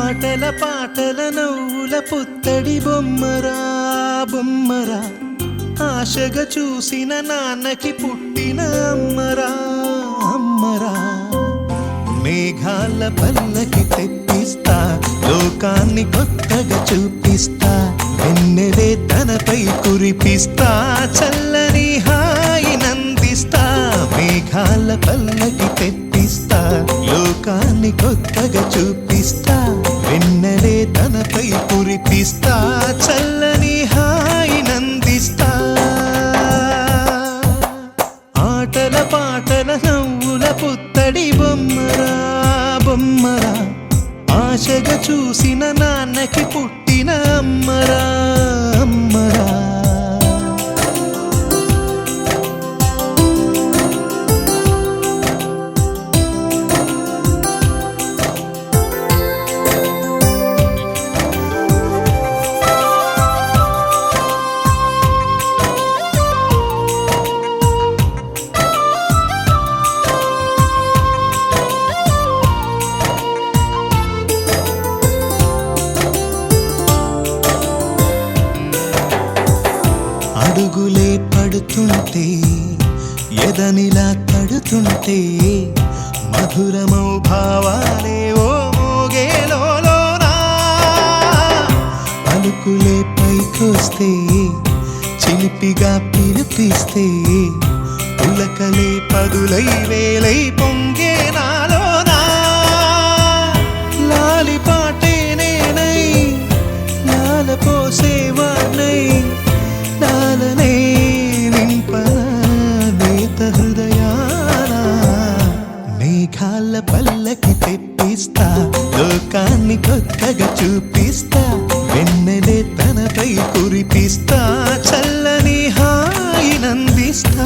ఆటల పాటల నవ్వుల పుత్తడి బొమ్మరా బొమ్మరా, ఆశగా చూసిన నాన్నకి పుట్టిన అమ్మరా అమ్మరా. మేఘాల పల్లకి తెప్పిస్తా, లోకాన్ని కొత్తగా చూపిస్తా, వెన్నెలే తనపై కురిపిస్తా, చల్లని హాయినందిస్తా. మేఘాల పల్లకి తెప్పిస్తా, లోకాన్ని కొత్తగా చూపిస్తా, వెన్నెలే తనపై కురిపిస్తా, చల్లని హాయినందిస్తా. ఆటల పాటల నవ్వుల పుత్తడి బొమ్మరా బొమ్మరా, ఆశగా చూసిన నాన్నకి పుట్టిన అమ్మరా అమ్మరా. అడుగులే పడుతుంటే ఎదనిలా తడుతుంటే, మధురమౌ భావాలే ఓ మోగేలోనా. పలుకులే పైకొస్తే చిలిపిగా పిలిపిస్తే, పులకలే పదులై వేలై పొంగే నాలోనా. లాలి పాటే నేనై లాల పోసేవాణ్ణై, లాలనే నింపనేత హృదయాన. మేఘాల పల్లకి తెప్పిస్తా, లోకాన్ని కొత్తగా చూపిస్తా, వెన్నెలే తనపై కురిపిస్తా, చల్లని హాయినందిస్తా.